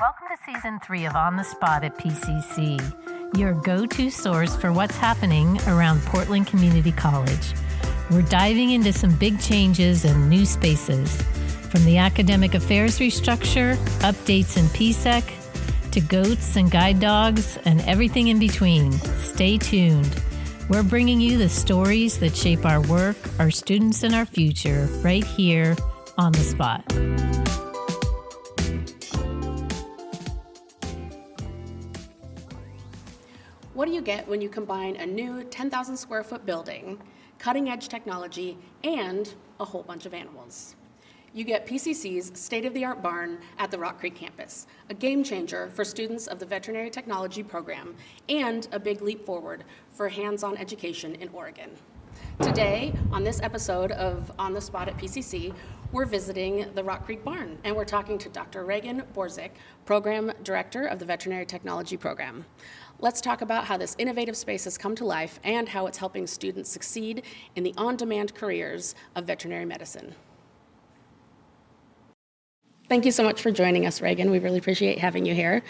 Welcome to Season 3 of On the Spot at PCC, your go-to source for what's happening around Portland Community College. We're diving into some big changes and new spaces, from the academic affairs restructure, updates in PSEC, to goats and guide dogs, and everything in between. Stay tuned. We're bringing you the stories that shape our work, our students, and our future right here on the spot. What do you get when you combine a new 10,000 square foot building, cutting-edge technology, and a whole bunch of animals? You get PCC's state-of-the-art barn at the Rock Creek campus, a game changer for students of the Veterinary Technology Program, and a big leap forward for hands-on education in Oregon. Today, on this episode of On the Spot at PCC, we're visiting the Rock Creek barn, and we're talking to Dr. Ragan Borzcik, Program Director of the Veterinary Technology Program. Let's talk about how this innovative space has come to life and how it's helping students succeed in the on-demand careers of veterinary medicine. Thank you so much for joining us, Ragan. We really appreciate having you here.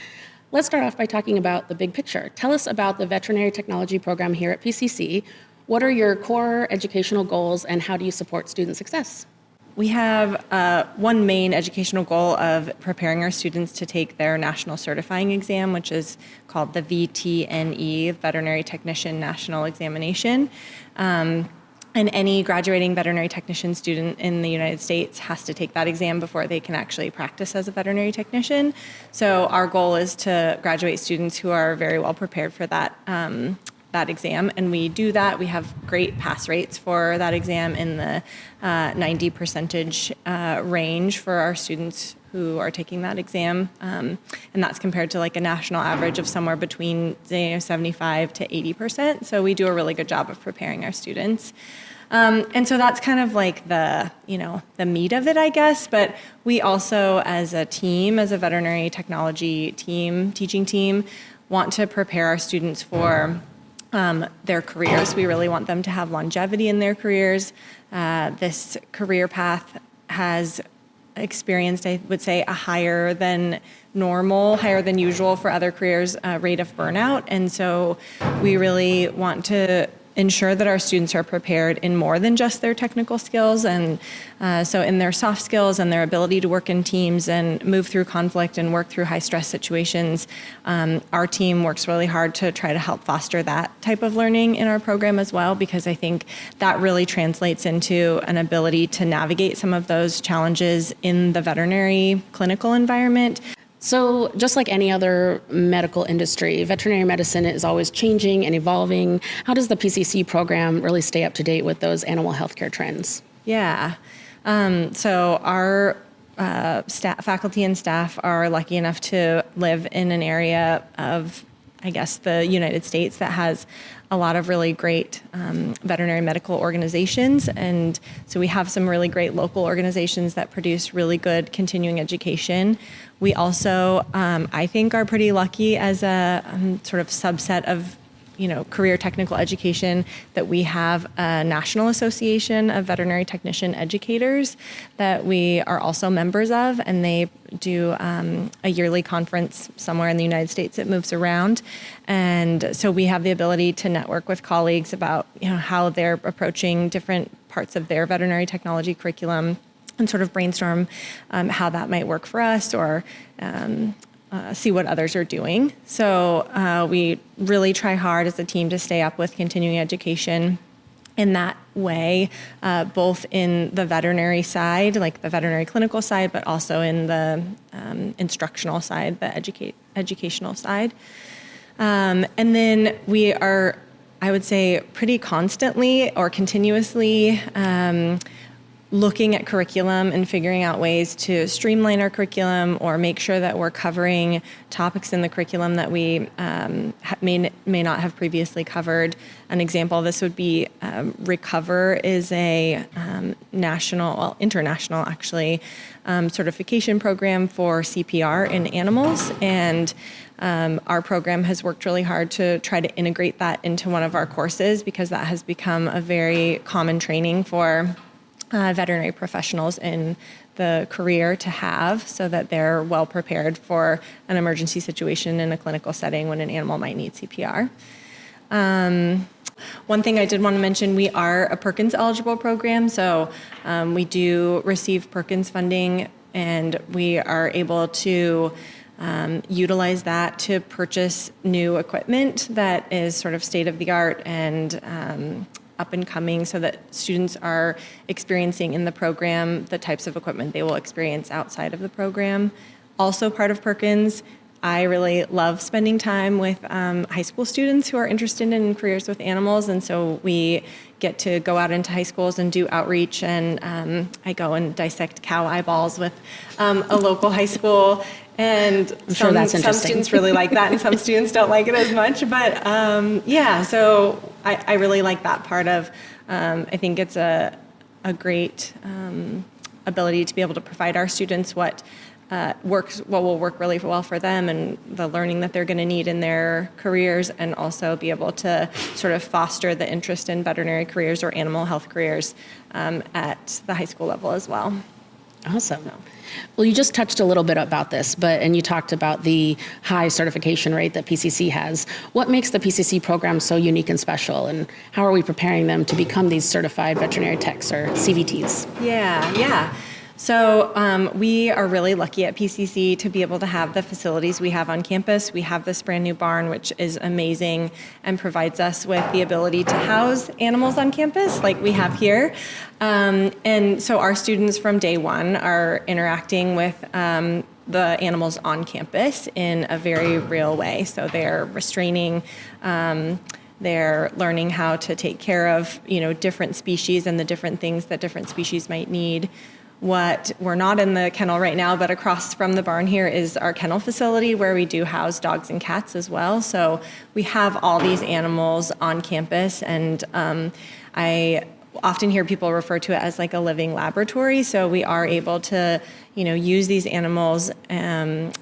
Let's start off by talking about the big picture. Tell us about the Veterinary Technology Program here at PCC. What are your core educational goals and how do you support student success? We have one main educational goal of preparing our students to take their national certifying exam, which is called the VTNE, Veterinary Technician National Examination. And any graduating veterinary technician student in the United States has to take that exam before they can actually practice as a veterinary technician. So our goal is to graduate students who are very well prepared for that exam, and we do that. We have great pass rates for that exam in the 90% range for our students who are taking that exam, and that's compared to like a national average of somewhere between 75 to 80%. So we do a really good job of preparing our students. And so that's kind of like the meat of it, I guess. But we also, as a team, as a veterinary technology team, teaching team, want to prepare our students for their careers. We really want them to have longevity in their careers. This career path has experienced, I would say, a higher than usual for other careers rate of burnout. And so we really want to ensure that our students are prepared in more than just their technical skills, and so in their soft skills and their ability to work in teams and move through conflict and work through high stress situations. Our team works really hard to try to help foster that type of learning in our program as well, because I think that really translates into an ability to navigate some of those challenges in the veterinary clinical environment. So just like any other medical industry, veterinary medicine is always changing and evolving. How does the PCC program really stay up to date with those animal healthcare trends? Yeah. So our faculty and staff are lucky enough to live in an area of, I guess, the United States that has a lot of really great veterinary medical organizations. And so we have some really great local organizations that produce really good continuing education. We also, I think, are pretty lucky as a sort of subset of career technical education that we have a National Association of Veterinary Technician Educators that we are also members of, and they do a yearly conference somewhere in the United States that moves around. And so we have the ability to network with colleagues about how they're approaching different parts of their veterinary technology curriculum and sort of brainstorm how that might work for us, or see what others are doing. So we really try hard as a team to stay up with continuing education in that way, both in the veterinary side, like the veterinary clinical side, but also in the instructional side, the educational side. And then we are, I would say, pretty constantly or continuously looking at curriculum and figuring out ways to streamline our curriculum or make sure that we're covering topics in the curriculum that we may not have previously covered. An example of this would be Recover is a international actually, certification program for CPR in animals. And our program has worked really hard to try to integrate that into one of our courses, because that has become a very common training for veterinary professionals in the career to have so that they're well prepared for an emergency situation in a clinical setting when an animal might need CPR. One thing I did want to mention, we are a Perkins eligible program, so we do receive Perkins funding, and we are able to utilize that to purchase new equipment that is sort of state of the art and up and coming, so that students are experiencing in the program the types of equipment they will experience outside of the program. Also part of Perkins, I really love spending time with high school students who are interested in careers with animals, and so we get to go out into high schools and do outreach, and I go and dissect cow eyeballs with a local high school, and some students really like that and some students don't like it as much, but yeah, so I really like that part of, I think it's a great ability to be able to provide our students what will work really well for them and the learning that they're going to need in their careers, and also be able to sort of foster the interest in veterinary careers or animal health careers at the high school level as well. Awesome. Well, you just touched a little bit about this, and you talked about the high certification rate that PCC has. What makes the PCC program so unique and special, and how are we preparing them to become these certified veterinary techs or CVTs? Yeah. So we are really lucky at PCC to be able to have the facilities we have on campus. We have this brand new barn, which is amazing and provides us with the ability to house animals on campus like we have here. And so our students from day one are interacting with the animals on campus in a very real way. So they're restraining, they're learning how to take care of, different species and the different things that different species might need. What we're not in the kennel right now, but across from the barn here is our kennel facility where we do house dogs and cats as well. So we have all these animals on campus, and I often hear people refer to it as like a living laboratory. So we are able to, use these animals in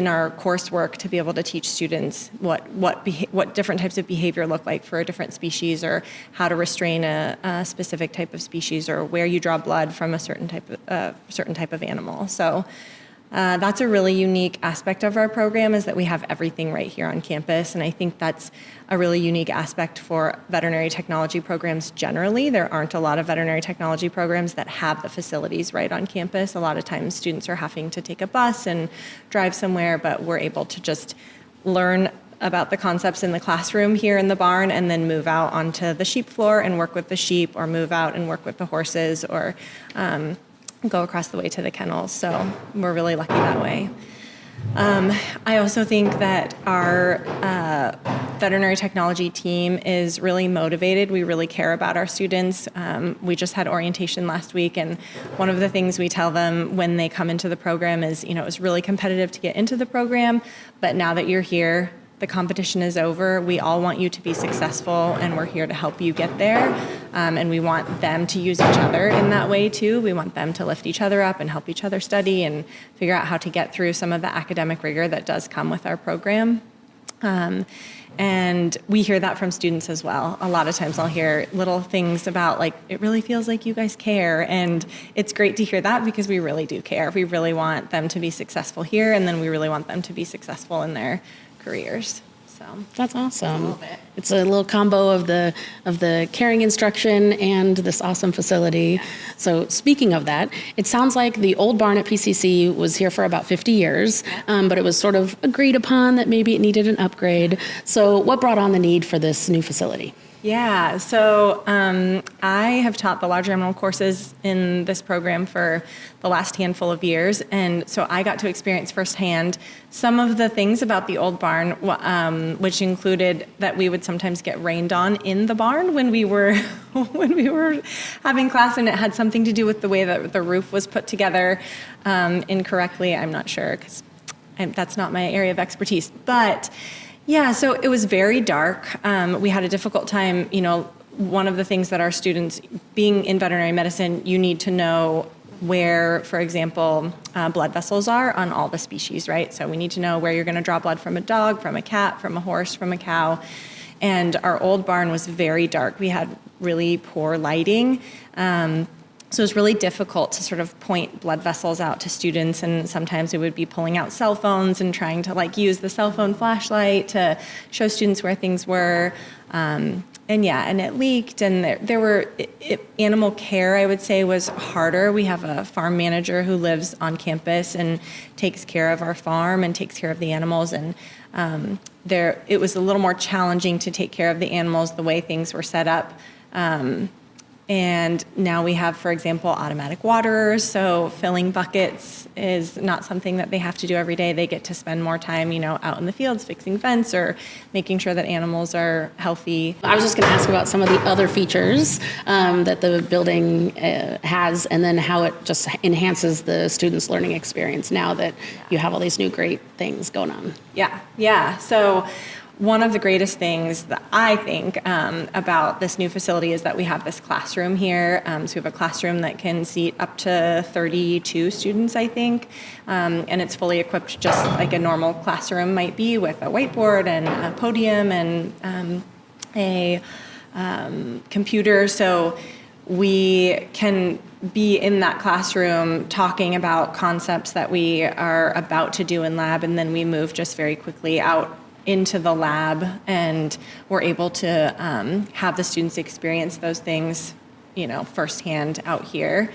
our coursework to be able to teach students what different types of behavior look like for a different species, or how to restrain a specific type of species, or where you draw blood from a certain type of animal. So that's a really unique aspect of our program, is that we have everything right here on campus, and I think that's a really unique aspect for veterinary technology programs generally. There aren't a lot of veterinary technology programs that have the facilities right on campus. A lot of times students are having to take a bus and drive somewhere, but we're able to just learn about the concepts in the classroom here in the barn, and then move out onto the sheep floor and work with the sheep, or move out and work with the horses, or go across the way to the kennels. So we're really lucky that way. I also think that our veterinary technology team is really motivated. We really care about our students. We just had orientation last week, and one of the things we tell them when they come into the program is, it was really competitive to get into the program, but now that you're here, the competition is over. We all want you to be successful, and we're here to help you get there. And we want them to use each other in that way too. We want them to lift each other up and help each other study and figure out how to get through some of the academic rigor that does come with our program. And we hear that from students as well. A lot of times I'll hear little things about, like, it really feels like you guys care. And it's great to hear that, because we really do care. We really want them to be successful here, and then we really want them to be successful in their careers. So that's awesome. It's a little combo of the caring instruction and this awesome facility. Yes. So speaking of that, it sounds like the old barn at PCC was here for about 50 years, but it was sort of agreed upon that maybe it needed an upgrade. So what brought on the need for this new facility? Yeah, so I have taught the large animal courses in this program for the last handful of years, and so I got to experience firsthand some of the things about the old barn, which included that we would sometimes get rained on in the barn when we were having class, and it had something to do with the way that the roof was put together incorrectly. I'm not sure, because that's not my area of expertise, but yeah, so it was very dark. We had a difficult time. One of the things that our students, being in veterinary medicine, you need to know where, for example, blood vessels are on all the species, right? So we need to know where you're going to draw blood from a dog, from a cat, from a horse, from a cow. And our old barn was very dark. We had really poor lighting. So it was really difficult to sort of point blood vessels out to students, and sometimes we would be pulling out cell phones and trying to like use the cell phone flashlight to show students where things were. And it leaked, and there were animal care, I would say, was harder. We have a farm manager who lives on campus and takes care of our farm and takes care of the animals, and it was a little more challenging to take care of the animals the way things were set up. And now we have, for example, automatic waterers, so filling buckets is not something that they have to do every day. They get to spend more time, out in the fields fixing fence or making sure that animals are healthy. I was just going to ask about some of the other features that the building has, and then how it just enhances the students' learning experience now that you have all these new great things going on. Yeah. So one of the greatest things that I think about this new facility is that we have this classroom here. So we have a classroom that can seat up to 32 students, I think. And it's fully equipped just like a normal classroom might be, with a whiteboard and a podium and a computer. So we can be in that classroom talking about concepts that we are about to do in lab, and then we move just very quickly out into the lab, and we're able to have the students experience those things, firsthand out here.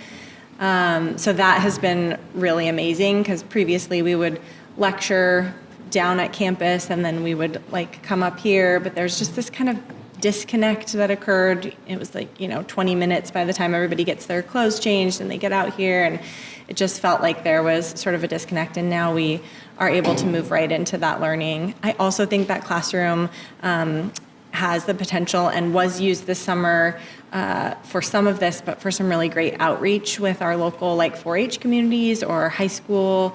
So that has been really amazing, because previously we would lecture down at campus and then we would come up here, but there's just this kind of disconnect that occurred. It was 20 minutes by the time everybody gets their clothes changed and they get out here, and it just felt like there was sort of a disconnect, and now we are able to move right into that learning. I also think that classroom has the potential, and was used this summer for some of this, but for some really great outreach with our local 4-H communities or high school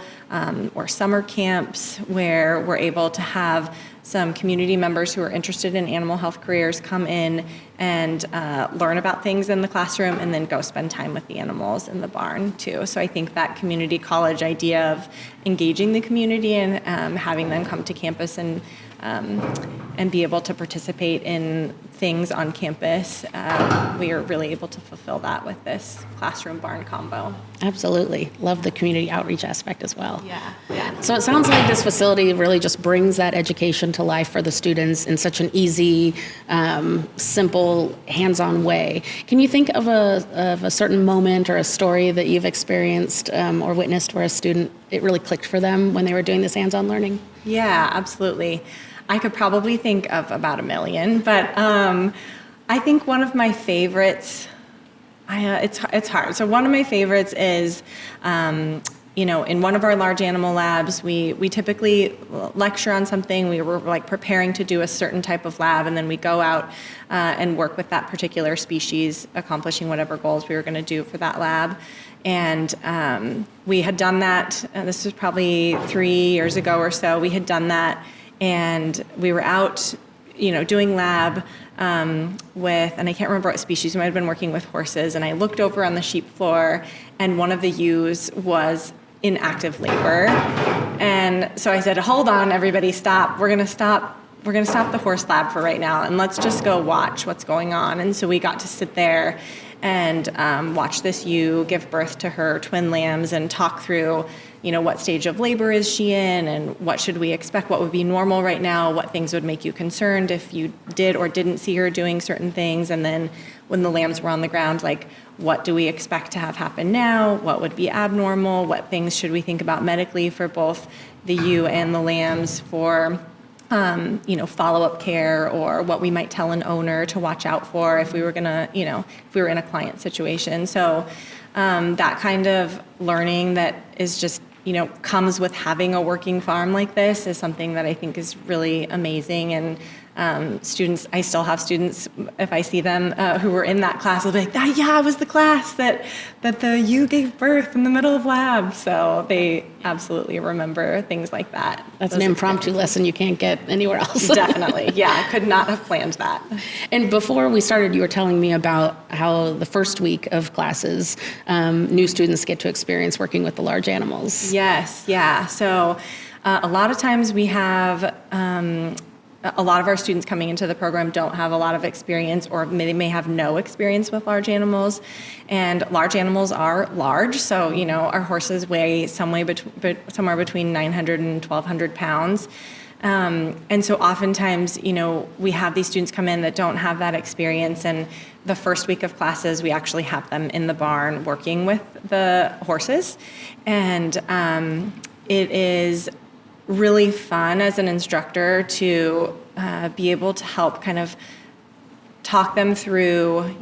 or summer camps, where we're able to have some community members who are interested in animal health careers come in and learn about things in the classroom, and then go spend time with the animals in the barn too. So I think that community college idea of engaging the community and having them come to campus and be able to participate in things on campus, we are really able to fulfill that with this classroom barn combo. Absolutely. Love the community outreach aspect as well. Yeah. So it sounds like this facility really just brings that education to life for the students in such an easy, simple, hands-on way. Can you think of a certain moment or a story that you've experienced or witnessed where a student, it really clicked for them when they were doing this hands-on learning? Yeah, absolutely. I could probably think of about 1 million, but I think one of my favorites, it's hard. So one of my favorites is, in one of our large animal labs, we typically lecture on something. We were preparing to do a certain type of lab, and then we go out and work with that particular species, accomplishing whatever goals we were going to do for that lab. And we had done that, this was probably 3 years ago or so, we had done that, and we were out, doing lab with, and I can't remember what species, we might have been working with horses, and I looked over on the sheep floor, and one of the ewes was in active labor. And so I said, hold on, everybody, stop. We're going to stop the horse lab for right now, and let's just go watch what's going on. And so we got to sit there and watch this ewe give birth to her twin lambs and talk through, what stage of labor is she in, and what should we expect, what would be normal right now, what things would make you concerned if you did or didn't see her doing certain things. And then when the lambs were on the ground, what do we expect to have happen now, what would be abnormal, what things should we think about medically for both the ewe and the lambs for follow-up care, or what we might tell an owner to watch out for if we were gonna, if we were in a client situation. So that kind of learning that is just, comes with having a working farm like this is something that I think is really amazing. And students, I still have students, if I see them who were in that class, will be like, yeah, it was the class that the ewe gave birth in the middle of lab. So they absolutely remember things like that. That's an impromptu lesson you can't get anywhere else. Definitely. Yeah, I could not have planned that. And before we started, you were telling me about how the first week of classes, new students get to experience working with the large animals. Yes, yeah. So a lot of times we have a lot of our students coming into the program don't have a lot of experience, or they may have no experience with large animals. And large animals are large. So, our horses weigh somewhere between 900 and 1,200 pounds. And so oftentimes, we have these students come in that don't have that experience, and the first week of classes, we actually have them in the barn working with the horses. And it is really fun as an instructor to be able to help kind of talk them through,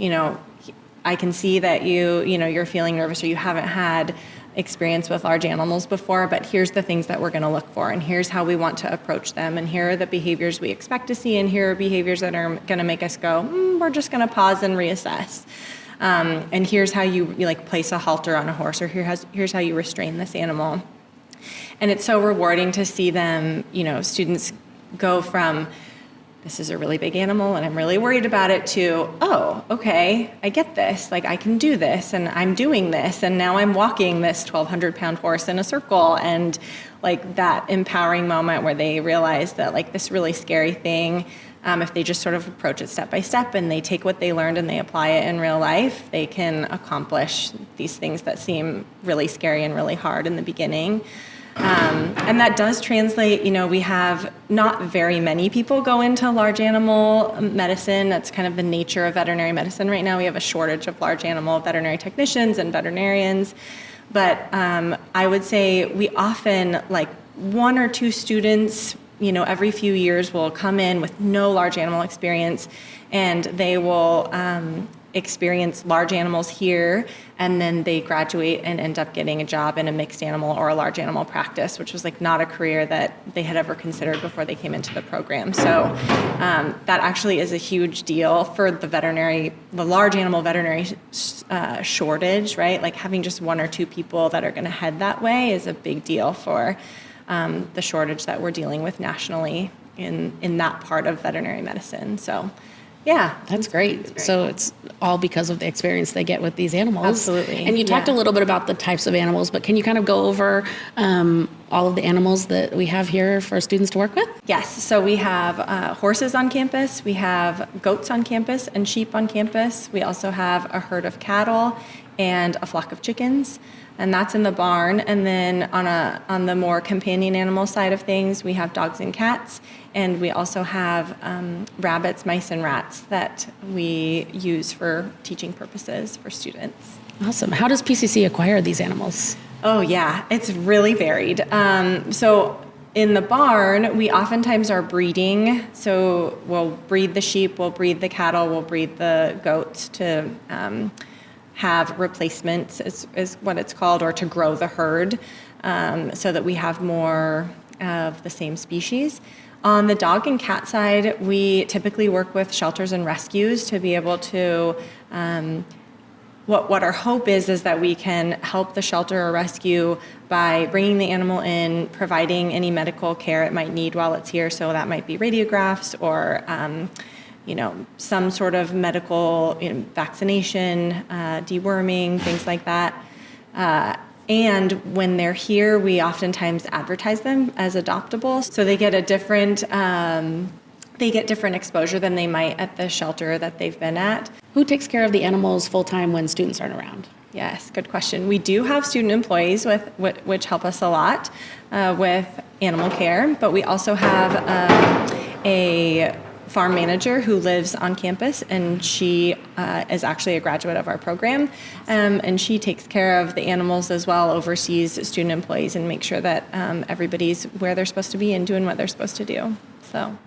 I can see that you're feeling nervous, or you haven't had experience with large animals before, but here's the things that we're going to look for, and here's how we want to approach them, and here are the behaviors we expect to see, and here are behaviors that are going to make us go, we're just going to pause and reassess. And here's how you place a halter on a horse, or here's how you restrain this animal. And it's so rewarding to see them, students go from, this is a really big animal and I'm really worried about it, to, oh, okay, I get this. I can do this, and I'm doing this, and now I'm walking this 1,200-pound horse in a circle. And that empowering moment where they realize that this really scary thing, if they just sort of approach it step by step and they take what they learned and they apply it in real life, they can accomplish these things that seem really scary and really hard in the beginning. And that does translate, we have not very many people go into large animal medicine. That's kind of the nature of veterinary medicine right now. We have a shortage of large animal veterinary technicians and veterinarians. But I would say we often, one or two students, every few years will come in with no large animal experience, and they will experience large animals here, and then they graduate and end up getting a job in a mixed animal or a large animal practice, which was not a career that they had ever considered before they came into the program. So that actually is a huge deal for the large animal veterinary shortage, right? Having just one or two people that are going to head that way is a big deal for the shortage that we're dealing with nationally in that part of veterinary medicine. So yeah. That's great. So it's all because of the experience they get with these animals. Absolutely. And you talked a little bit about the types of animals, but can you kind of go over all of the animals that we have here for students to work with? Yes. So we have horses on campus, we have goats on campus, and sheep on campus. We also have a herd of cattle and a flock of chickens, and that's in the barn. And then on the more companion animal side of things, we have dogs and cats. And we also have rabbits, mice, and rats that we use for teaching purposes for students. Awesome. How does PCC acquire these animals? Oh, yeah. It's really varied. So in the barn, we oftentimes are breeding. So we'll breed the sheep, we'll breed the cattle, we'll breed the goats to have replacements, is what it's called, or to grow the herd so that we have more of the same species. On the dog and cat side, we typically work with shelters and rescues to be able to, what our hope is that we can help the shelter or rescue by bringing the animal in, providing any medical care it might need while it's here. So that might be radiographs or, some sort of medical vaccination, deworming, things like that. And when they're here, we oftentimes advertise them as adoptable, so they get a different exposure than they might at the shelter that they've been at. Who takes care of the animals full-time when students aren't around? Yes, good question. We do have student employees which help us a lot with animal care, but we also have a farm manager who lives on campus, and she is actually a graduate of our program, and she takes care of the animals as well, oversees student employees, and makes sure that everybody's where they're supposed to be and doing what they're supposed to do. So.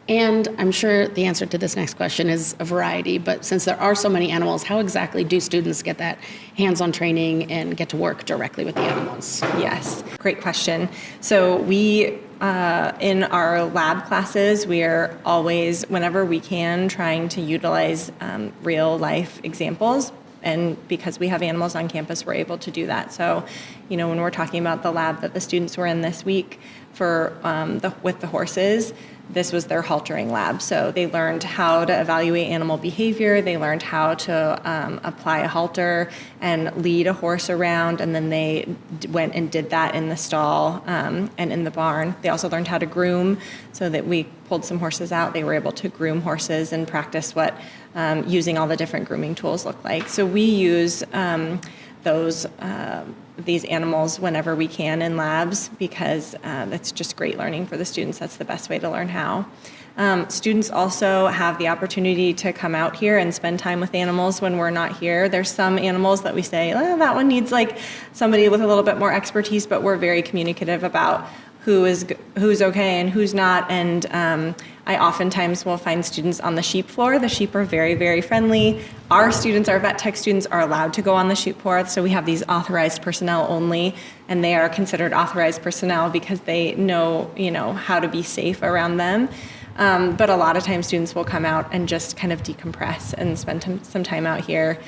And I'm sure the answer to this next question is a variety, but since there are so many animals, how exactly do students get that hands-on training and get to work directly with the animals? Yes, great question. So we, in our lab classes, we are always, whenever we can, trying to utilize real-life examples. And because we have animals on campus, we're able to do that. So, when we're talking about the lab that the students were in this week with the horses, this was their haltering lab. So they learned how to evaluate animal behavior. They learned how to apply a halter and lead a horse around. And then they went and did that in the stall and in the barn. They also learned how to groom, so that we pulled some horses out. They were able to groom horses and practice what using all the different grooming tools look like. So we use these animals whenever we can in labs, because that's just great learning for the students. That's the best way to learn how. Students also have the opportunity to come out here and spend time with animals when we're not here. There's some animals that we say, oh, that one needs like somebody with a little bit more expertise, but we're very communicative about who's okay and who's not. And I oftentimes will find students on the sheep floor. The sheep are very, very friendly. Our students, our vet tech students, are allowed to go on the sheep floor. So we have these authorized personnel only, and they are considered authorized personnel because they know, how to be safe around them. But a lot of times students will come out and just kind of decompress and spend some time out here.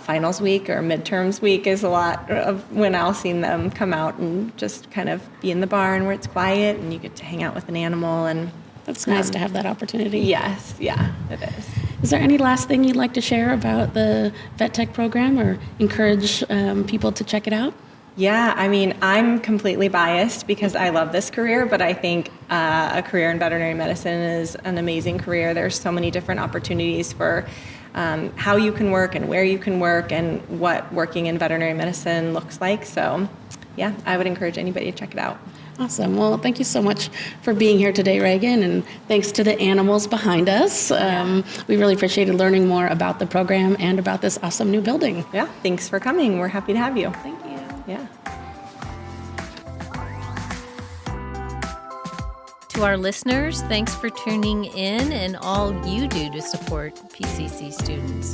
Finals week or midterms week is a lot of when I'll see them come out and just kind of be in the barn where it's quiet and you get to hang out with an animal. And that's nice to have that opportunity. Yes, yeah, it is. Is there any last thing you'd like to share about the Vet Tech program, or encourage people to check it out? Yeah, I mean, I'm completely biased because I love this career, but I think a career in veterinary medicine is an amazing career. There's so many different opportunities for how you can work and where you can work and what working in veterinary medicine looks like. So, yeah, I would encourage anybody to check it out. Awesome. Well, thank you so much for being here today, Ragan, and thanks to the animals behind us. We really appreciated learning more about the program and about this awesome new building. Yeah, thanks for coming. We're happy to have you. Thank you. Yeah. To our listeners, thanks for tuning in and all you do to support PCC students.